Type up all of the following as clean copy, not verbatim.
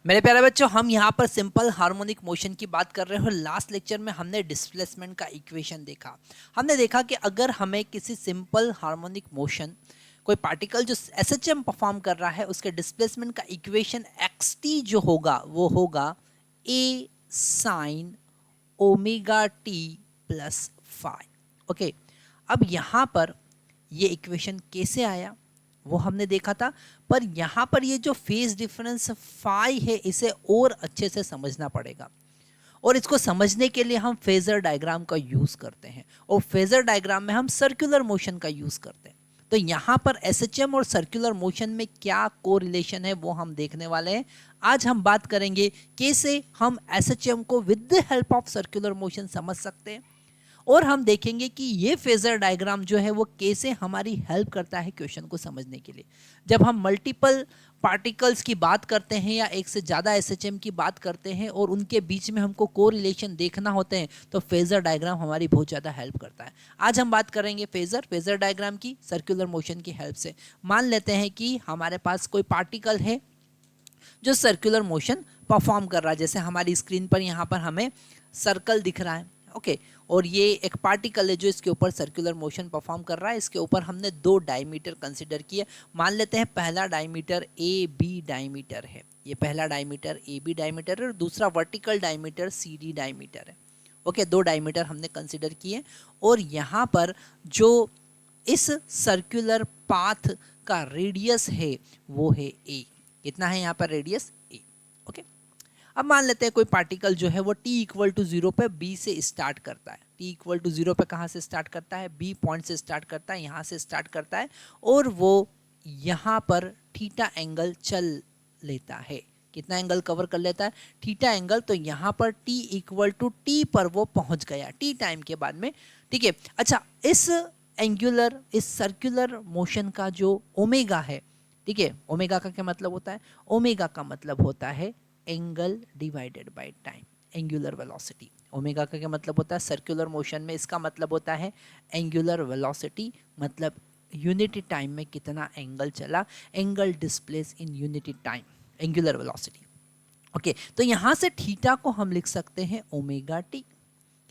मेरे प्यारे बच्चों, हम यहाँ पर सिंपल हार्मोनिक मोशन की बात कर रहे हो। लास्ट लेक्चर में हमने डिस्प्लेसमेंट का इक्वेशन देखा। हमने देखा कि अगर हमें किसी सिंपल हार्मोनिक मोशन, कोई पार्टिकल जो एसएचएम परफॉर्म कर रहा है, उसके डिस्प्लेसमेंट का इक्वेशन एक्सटी जो होगा वो होगा A sine omega T plus phi. Okay, अब यहाँ पर ये इक्वेशन कैसे आया वो हमने देखा था, पर यहाँ पर ये जो फेज डिफरेंस फाई है इसे और अच्छे से समझना पड़ेगा। और इसको समझने के लिए हम फेजर डायग्राम का यूज करते हैं, और फेजर डायग्राम में हम सर्कुलर मोशन का यूज करते हैं। तो यहाँ पर एसएचएम और सर्कुलर मोशन में क्या कोरिलेशन है वो हम देखने वाले हैं। आज हम बात करेंगे कैसे हम एसएचएम को with the help of circular motion समझ सकते हैं, और हम देखेंगे कि ये फेजर डायग्राम जो है वो कैसे हमारी हेल्प करता है क्वेश्चन को समझने के लिए। जब हम मल्टीपल पार्टिकल्स की बात करते हैं या एक से ज़्यादा एसएचएम की बात करते हैं और उनके बीच में हमको कोरिलेशन देखना होते हैं, तो फेजर डायग्राम हमारी बहुत ज़्यादा हेल्प करता है। आज हम बात करेंगे फेजर डायग्राम की सर्कुलर मोशन की हेल्प से। मान लेते हैं कि हमारे पास कोई पार्टिकल है जो सर्कुलर मोशन परफॉर्म कर रहा है। जैसे हमारी स्क्रीन पर यहाँ पर हमें सर्कल दिख रहा है, ओके, और ये एक पार्टिकल है जो इसके ऊपर सर्कुलर मोशन परफॉर्म कर रहा है। इसके ऊपर हमने दो डायमीटर कंसिडर किए। मान लेते हैं पहला डायमीटर ए बी डायमीटर है, ये पहला डायमीटर ए बी डायमीटर है, और दूसरा vertical diameter C D diameter है। ओके, दो डायमीटर हमने कंसिडर किए, और यहाँ पर जो इस सर्कुलर पाथ का रेडियस है वो है ए। कितना है यहाँ पर रेडियस? ए। ओके, अब मान लेते हैं कोई पार्टिकल जो है वो t इक्वल टू 0 पे b से स्टार्ट करता है। t इक्वल टू 0 पे कहाँ से स्टार्ट करता है? b पॉइंट से स्टार्ट करता है, यहाँ से स्टार्ट करता है, और वो यहाँ पर थीटा एंगल चल लेता है। कितना एंगल कवर कर लेता है? Theta angle. तो यहाँ पर t इक्वल टू t पर वो पहुँच गया t टाइम के बाद में, ठीक है। अच्छा, इस सर्कुलर मोशन का जो ओमेगा है, ठीक है, ओमेगा का क्या मतलब होता है? ओमेगा का मतलब होता है angle divided by time, angular velocity. Omega का क्या मतलब होता है? सर्कुलर मोशन में इसका मतलब होता है एंगुलर वेलोसिटी, मतलब यूनिटी टाइम में कितना एंगल चला, angle displace in unity time, angular velocity. Okay, तो यहाँ से थीटा को हम लिख सकते हैं ओमेगा टी।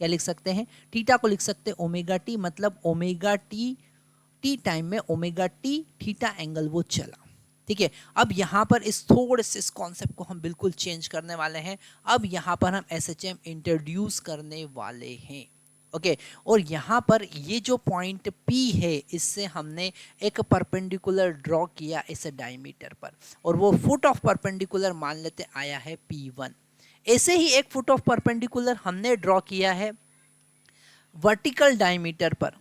क्या लिख सकते हैं? थीटा को लिख सकते हैं ओमेगा टी, मतलब ओमेगा टी टाइम में ओमेगा टी थीटा एंगल वो चला, ठीक है। अब यहाँ पर थोड़े से इस कॉन्सेप्ट को हम बिल्कुल चेंज करने वाले हैं। अब यहाँ पर हम एसएचएम इंट्रोड्यूस करने वाले हैं, ओके। और यहाँ पर ये जो पॉइंट P है, इससे हमने एक परपेंडिकुलर ड्रॉ किया इस डायमीटर पर, और वो फुट ऑफ परपेंडिकुलर मान लेते आया है P1। ऐसे ही एक फुट ऑफ परपेंडिकुलर हमने ड्रॉ किया है वर्टिकल डायमीटर पर,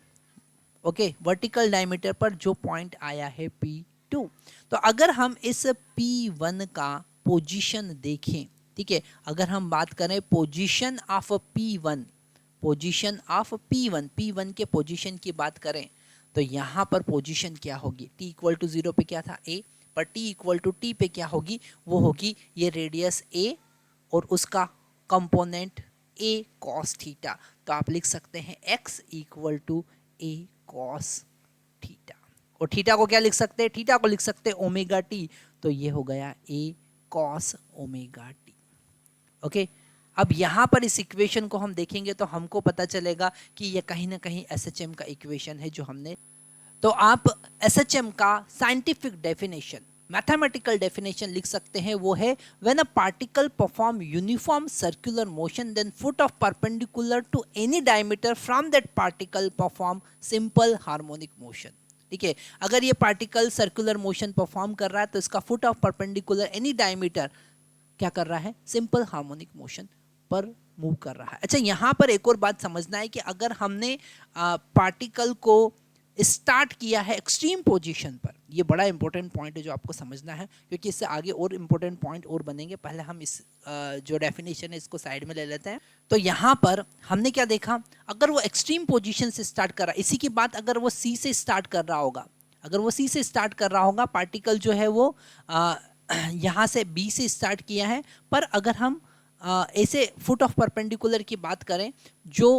ओके, वर्टिकल डायमीटर पर जो पॉइंट आया है P2। तो अगर हम इस P1 का पोजीशन देखें, ठीक है, अगर हम बात करें position of P1, position of P1 के पोजीशन की बात करें, तो यहाँ पर पोजीशन क्या होगी? t इक्वल टू 0 पे क्या था? a, पर t इक्वल टू t पे क्या होगी? वो होगी ये रेडियस a और उसका कंपोनेंट a cos थीटा। तो आप लिख सकते हैं x equal to a cos theta, और थीटा को क्या लिख सकते हैं? थीटा को लिख सकते हैं ओमेगा टी। तो ये हो गया a cos omega T, okay. अब यहाँ पर इस इक्वेशन को हम देखेंगे तो हमको पता चलेगा कि ये कहीं ना कहीं एसएचएम का इक्वेशन है जो हमने। तो आप एसएचएम का साइंटिफिक डेफिनेशन, मैथमेटिकल डेफिनेशन लिख सकते हैं, वो है when a particle perform uniform circular motion then foot of perpendicular to any diameter from that particle perform simple harmonic motion, ठीक है। अगर ये पार्टिकल सर्कुलर मोशन परफॉर्म कर रहा है तो इसका foot of perpendicular any diameter क्या कर रहा है? सिंपल हार्मोनिक मोशन पर मूव कर रहा है। अच्छा, यहाँ पर एक और बात समझना है कि अगर हमने पार्टिकल को स्टार्ट किया है एक्सट्रीम पोजीशन पर, ये बड़ा इंपॉर्टेंट पॉइंट है जो आपको समझना है, क्योंकि इससे आगे और इंपॉर्टेंट पॉइंट और बनेंगे। पहले हम इस जो डेफिनेशन है इसको साइड में ले लेते हैं। तो यहाँ पर हमने क्या देखा? अगर वो एक्सट्रीम पोजीशन से स्टार्ट कर रहा है, इसी की बात अगर वो सी से स्टार्ट कर रहा होगा, अगर वो सी से स्टार्ट कर रहा होगा, पार्टिकल जो है वो यहाँ से बी से स्टार्ट किया है, पर अगर हम ऐसे फुट ऑफ परपेंडिकुलर की बात करें जो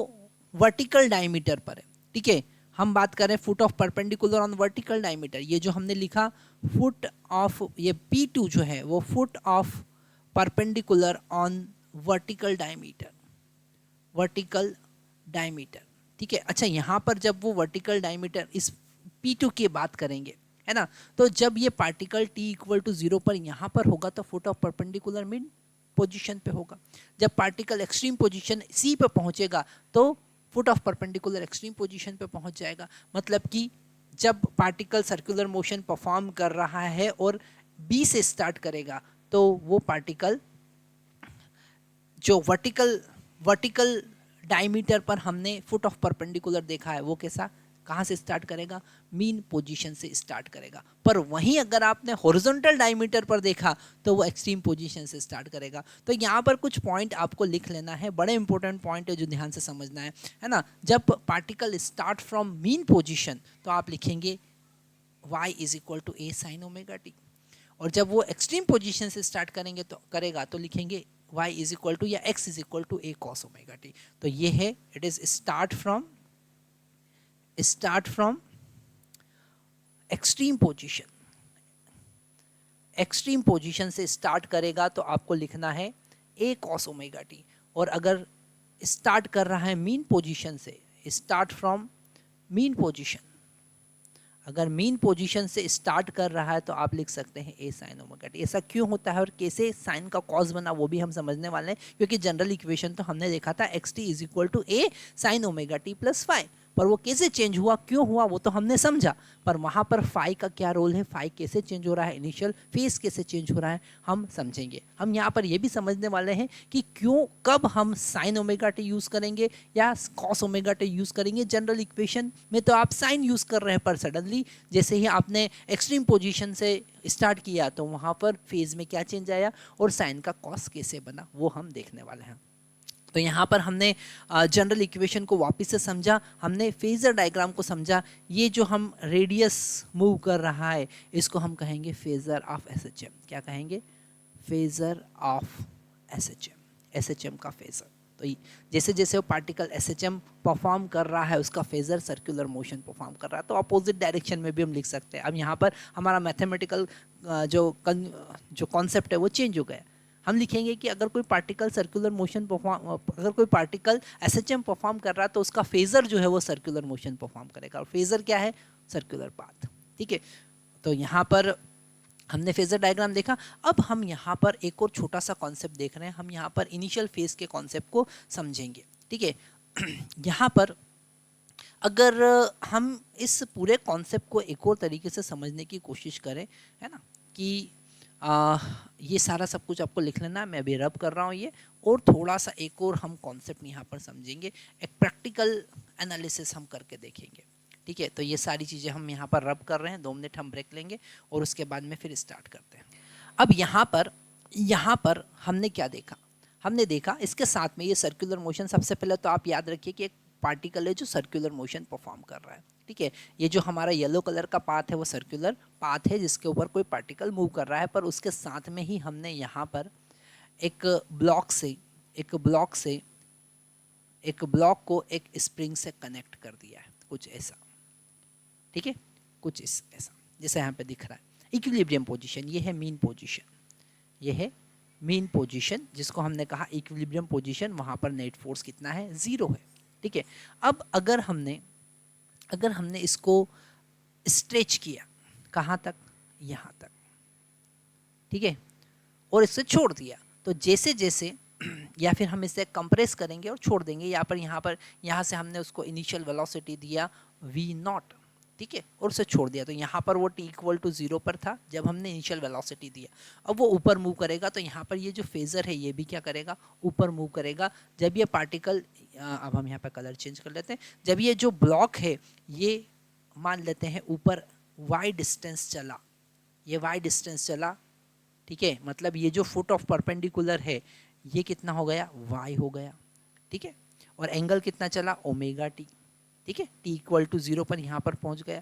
वर्टिकल डायमीटर पर है, ठीक है, हम बात करें foot of perpendicular on vertical diameter, ये जो हमने लिखा फुट ऑफ, ये P2 जो है वो foot of perpendicular on vertical diameter, vertical diameter, ठीक है। अच्छा, यहाँ पर जब वो वर्टिकल डायमीटर इस P2 की बात करेंगे, है ना, तो जब ये पार्टिकल t इक्वल टू 0 पर यहाँ पर होगा तो foot of perpendicular mean position पे होगा। जब पार्टिकल एक्सट्रीम पोजीशन C पे पहुंचेगा तो foot of perpendicular extreme position पे पहुंच जाएगा। मतलब कि जब पार्टिकल सर्कुलर मोशन परफॉर्म कर रहा है और B से स्टार्ट करेगा तो वो पार्टिकल जो वर्टिकल डायमीटर पर हमने फुट ऑफ परपेंडिकुलर देखा है वो कैसा, कहाँ से स्टार्ट करेगा, मीन पोजीशन से स्टार्ट करेगा। पर वहीं अगर आपने हॉरिजॉन्टल डायमीटर पर देखा तो वो एक्सट्रीम पोजीशन से स्टार्ट करेगा। तो यहाँ पर कुछ पॉइंट आपको लिख लेना है, बड़े इंपॉर्टेंट पॉइंट है जो ध्यान से समझना है ना। जब particle start from mean position तो आप लिखेंगे y is equal to a sine omega t, और जब वो एक्सट्रीम पोजीशन से स्टार्ट करेगा तो लिखेंगे y इज इक्वल टू या x is equal to a cos omega t. तो ये है, it is start from extreme position से स्टार्ट करेगा तो आपको लिखना है a cos ओमेगा टी। और अगर स्टार्ट कर रहा है मीन पोजीशन से, स्टार्ट फ्रॉम मीन पोजीशन, अगर मीन पोजीशन से स्टार्ट कर रहा है तो आप लिख सकते हैं a साइन ओमेगा टी। ऐसा क्यों होता है और कैसे साइन का कॉस बना वो भी हम समझने वाले हैं, क्योंकि जनरल इक्वेशन तो हमने देखा था xt is equal to a sine omega T plus phi, पर वो कैसे चेंज हुआ, क्यों हुआ, वो तो हमने समझा। पर वहाँ पर फाई का क्या रोल है, फाई कैसे चेंज हो रहा है, इनिशियल फेज कैसे चेंज हो रहा है, हम समझेंगे। हम यहाँ पर ये भी समझने वाले हैं कि क्यों, कब हम साइन ओमेगा टी यूज़ करेंगे या कॉस ओमेगा टी यूज़ करेंगे। जनरल इक्वेशन में तो आप साइन यूज़ कर रहे हैं, पर सडनली जैसे ही आपने एक्सट्रीम पोजीशन से स्टार्ट किया तो वहाँ पर फेज में क्या चेंज आया और साइन का कॉस कैसे बना वो हम देखने वाले हैं। तो यहाँ पर हमने जनरल इक्वेशन को वापस से समझा, हमने फेजर डायग्राम को समझा। ये जो हम रेडियस मूव कर रहा है इसको हम कहेंगे फेजर ऑफ एसएचएम। क्या कहेंगे, फेजर ऑफ एसएचएम, एसएचएम का फेजर। तो जैसे जैसे वो पार्टिकल एसएचएम परफॉर्म कर रहा है उसका फेजर सर्कुलर मोशन परफॉर्म कर रहा है, तो अपोजिट डायरेक्शन में भी हम लिख सकते हैं। अब यहाँ पर हमारा मैथमेटिकल जो कॉन्सेप्ट है वो चेंज हो गया। हम लिखेंगे कि अगर कोई पार्टिकल सर्कुलर मोशन अगर कोई पार्टिकल एसएचएम परफॉर्म कर रहा है तो उसका फेजर जो है वो सर्कुलर मोशन परफॉर्म करेगा, और फेजर क्या है, सर्कुलर पाथ, ठीक है। तो यहाँ पर हमने फेजर डायग्राम देखा। अब हम यहाँ पर एक और छोटा सा कॉन्सेप्ट देख रहे हैं, हम यहाँ पर इनिशियल फेज के कॉन्सेप्ट को समझेंगे, ठीक है। यहाँ पर अगर हम इस पूरे कॉन्सेप्ट को एक और तरीके से समझने की कोशिश करें, है ना, कि ये सारा सब कुछ आपको लिख लेना है, मैं अभी रब कर रहा हूँ ये, और थोड़ा सा एक और हम कॉन्सेप्ट यहाँ पर समझेंगे, एक प्रैक्टिकल एनालिसिस हम करके देखेंगे, ठीक है। तो ये सारी चीज़ें हम यहाँ पर रब कर रहे हैं, 2 मिनट हम ब्रेक लेंगे और उसके बाद में फिर स्टार्ट करते हैं। अब यहाँ पर हमने क्या देखा, हमने देखा इसके साथ में ये सर्कुलर मोशन। सबसे पहले तो आप याद रखिए कि एक पार्टिकल है जो सर्कुलर मोशन परफॉर्म कर रहा है, ठीक है। ये जो हमारा येलो कलर का पाथ है वो सर्कुलर पाथ है जिसके ऊपर कोई पार्टिकल मूव कर रहा है, पर उसके साथ में ही हमने यहाँ पर एक ब्लॉक को एक स्प्रिंग से कनेक्ट कर दिया है, कुछ ऐसा, ठीक है, कुछ ऐसा जैसे यहाँ पे दिख रहा है। इक्विलिब्रियम पोजीशन, ये है मीन पोजीशन, ये है मीन पोजीशन जिसको हमने कहा इक्विलिब्रियम पोजीशन। वहाँ पर नेट फोर्स कितना है, 0 है, ठीक है। अब अगर हमने इसको स्ट्रेच किया, कहाँ तक, यहाँ तक, ठीक है, और इसे छोड़ दिया, तो जैसे जैसे या फिर हम इसे कंप्रेस करेंगे और छोड़ देंगे। यहाँ से हमने उसको इनिशियल वेलोसिटी दिया v0, ठीक है, और उसे छोड़ दिया, तो यहाँ पर वो t इक्वल टू 0 पर था जब हमने इनिशियल वेलोसिटी दिया। अब वो ऊपर मूव करेगा तो यहाँ पर ये जो फेजर है ये भी क्या करेगा, ऊपर मूव करेगा। जब ये पार्टिकल, अब हम यहाँ पर कलर चेंज कर लेते हैं, जब ये जो ब्लॉक है ये मान लेते हैं ऊपर y डिस्टेंस चला, ये y डिस्टेंस चला, ठीक है, मतलब ये जो फुट ऑफ परपेंडिकुलर है ये कितना हो गया, y हो गया, ठीक है, और एंगल कितना चला, ओमेगा टी, ठीक है, t इक्वल टू 0 पर यहाँ पर पहुँच गया।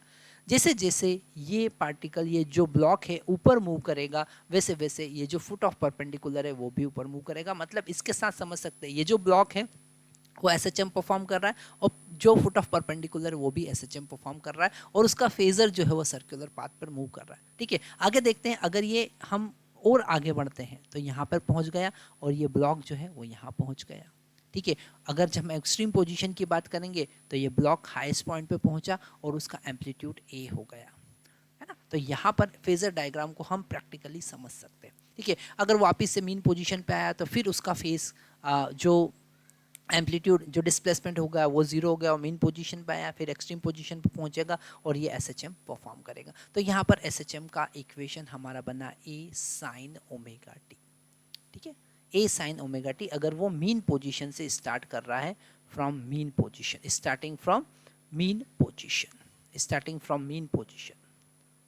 जैसे जैसे ये पार्टिकल, ये जो ब्लॉक है ऊपर मूव करेगा, वैसे वैसे ये जो फुट ऑफ परपेंडिकुलर है वो भी ऊपर मूव करेगा। मतलब इसके साथ समझ सकते हैं ये जो ब्लॉक है वो एसएचएम परफॉर्म कर रहा है और जो फुट ऑफ परपेंडिकुलर है वो भी एसएचएम परफॉर्म कर रहा है, और उसका फेजर जो है वो सर्कुलर पाथ पर मूव कर रहा है, ठीक है। आगे देखते हैं, अगर ये हम और आगे बढ़ते हैं तो यहाँ पर पहुँच गया और ये ब्लॉक जो है वो यहाँ पहुँच गया। ठीक है, अगर जब हम एक्सट्रीम पोजीशन की बात करेंगे तो ये ब्लॉक हाईएस्ट पॉइंट पे पहुंचा और उसका एम्पलीट्यूड ए हो गया, है ना। तो यहाँ पर फेजर डायग्राम को हम प्रैक्टिकली समझ सकते हैं। ठीक है, अगर वापस से मीन पोजीशन पे आया तो फिर उसका फेज जो एम्पलीट्यूड जो डिस्प्लेसमेंट हो गया वो जीरो हो गया और मीन पोजीशन पे आया, फिर एक्सट्रीम पोजीशन पे पहुंचेगा और ये एसएचएम परफॉर्म करेगा। तो यहाँ पर एसएचएम का इक्वेशन हमारा बना ए साइन ओमेगा टी। ठीक है, ए साइन ओमेगा टी अगर वो मीन पोजीशन से स्टार्ट कर रहा है, from mean position, starting from mean position, starting from mean position,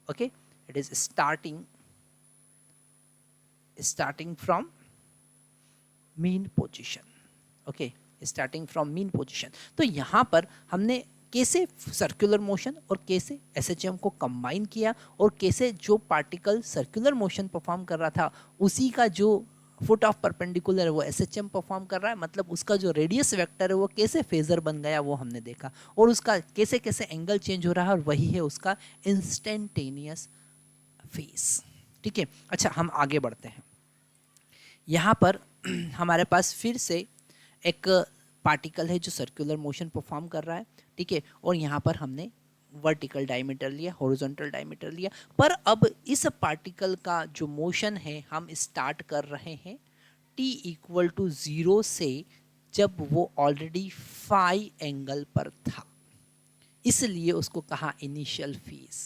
okay, it is starting from mean position, okay, starting from mean position. तो यहाँ पर हमने कैसे सर्कुलर मोशन और कैसे एसएचएम को कंबाइन किया और कैसे जो पार्टिकल सर्कुलर मोशन परफॉर्म कर रहा था उसी का जो फुट ऑफ परपेंडिकुलर है वो एसएचएम परफॉर्म कर रहा है, मतलब उसका जो रेडियस वेक्टर है वो कैसे फेजर बन गया वो हमने देखा और उसका कैसे कैसे एंगल चेंज हो रहा है और वही है उसका इंस्टेंटेनियस फेज। ठीक है, अच्छा हम आगे बढ़ते हैं। यहाँ पर हमारे पास फिर से एक पार्टिकल है जो सर्कुलर मोशन परफॉर्म कर रहा है। ठीक है, और यहाँ पर हमने वर्टिकल डायमीटर लिया, हॉरिजॉन्टल डायमीटर लिया, पर अब इस पार्टिकल का जो मोशन है हम स्टार्ट कर रहे हैं t इक्वल टू 0 से, जब वो ऑलरेडी फाई एंगल पर था, इसलिए उसको कहा इनिशियल फेज,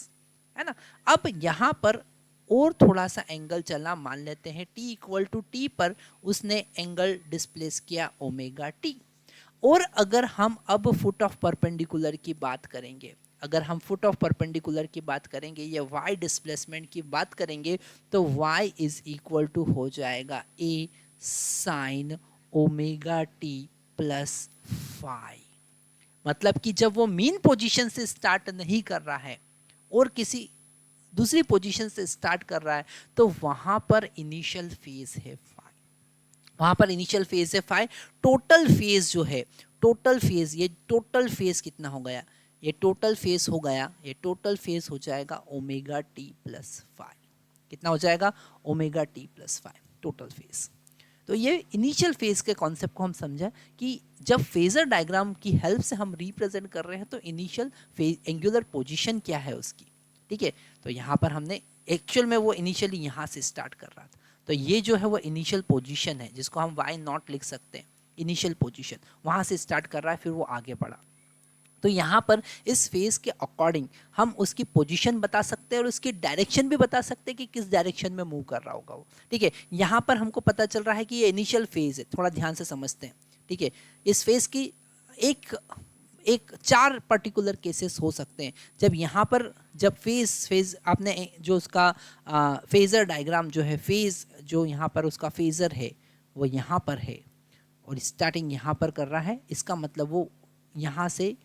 है ना। अब यहाँ पर और थोड़ा सा एंगल चला, मान लेते हैं t इक्वल टू टी पर उसने एंगल डिस्प्लेस किया ओमेगा टी। और अगर हम अब फुट ऑफ परपेंडिकुलर की बात करेंगे, अगर हम फुट ऑफ परपेंडिकुलर की बात करेंगे या y डिस्प्लेसमेंट की बात करेंगे तो y इज इक्वल टू हो जाएगा a sine omega T plus phi. मतलब कि जब वो मीन पोजीशन से स्टार्ट नहीं कर रहा है और किसी दूसरी पोजीशन से स्टार्ट कर रहा है तो वहां पर इनिशियल फेज है फाई, वहां पर इनिशियल फेज है फाई। टोटल फेज जो है, टोटल फेज, ये टोटल फेज कितना हो गया, ये टोटल फेज हो गया, ये टोटल फेज हो जाएगा ओमेगा टी प्लस फाई। कितना हो जाएगा, omega T plus phi total phase. तो ये इनिशियल फेज के कॉन्सेप्ट को हम समझा कि जब फेजर डायग्राम की हेल्प से हम रिप्रेजेंट कर रहे हैं तो इनिशियल फेज एंगुलर पोजीशन क्या है उसकी। ठीक है, तो यहाँ पर हमने एक्चुअल में वो इनिशियली यहाँ से स्टार्ट कर रहा था, तो ये जो है वो इनिशियल पोजीशन है जिसको हम वाई नॉट लिख सकते हैं, इनिशियल पोजीशन वहाँ से स्टार्ट कर रहा है, फिर वो आगे बढ़ा। तो यहाँ पर इस फेज के अकॉर्डिंग हम उसकी पोजीशन बता सकते हैं और उसकी डायरेक्शन भी बता सकते हैं कि किस डायरेक्शन में मूव कर रहा होगा वो। ठीक है, यहाँ पर हमको पता चल रहा है कि ये इनिशियल फेज है, थोड़ा ध्यान से समझते हैं। ठीक है, इस फेज की एक 4 पर्टिकुलर केसेस हो सकते हैं। जब यहाँ पर जब फेज आपने जो उसका फेजर डायग्राम जो है, फेज जो यहाँ पर उसका फेजर है वो यहाँ पर है और स्टार्टिंग यहाँ पर कर रहा है, इसका मतलब वो यहाँ से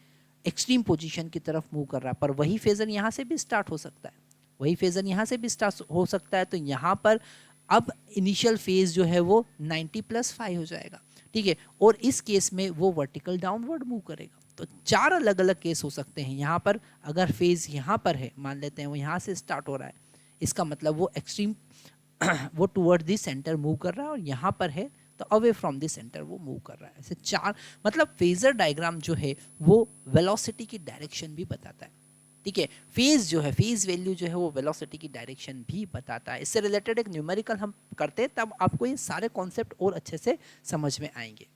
एक्सट्रीम पोजीशन की तरफ मूव कर रहा है। पर वही फेजर यहाँ से भी स्टार्ट हो सकता है, वही फेजर यहाँ से भी स्टार्ट हो सकता है। तो यहाँ पर अब इनिशियल फेज जो है वो 90 प्लस 5 हो जाएगा। ठीक है, और इस केस में वो वर्टिकल डाउनवर्ड मूव करेगा। तो 4 अलग अलग केस हो सकते हैं। यहाँ पर अगर फेज यहाँ पर है, मान लेते हैं वो यहाँ से स्टार्ट हो रहा है, इसका मतलब वो एक्सट्रीम वो टुवर्ड द सेंटर मूव कर रहा है, और यहाँ पर है तो अवे फ्रॉम द सेंटर वो मूव कर रहा है। ऐसे 4 मतलब फेजर डायग्राम जो है वो वेलोसिटी की डायरेक्शन भी बताता है। ठीक है, फेज जो है, फेज वैल्यू जो है वो वेलोसिटी की डायरेक्शन भी बताता है। इससे रिलेटेड एक न्यूमेरिकल हम करते हैं तब आपको ये सारे कॉन्सेप्ट और अच्छे से समझ में आएंगे।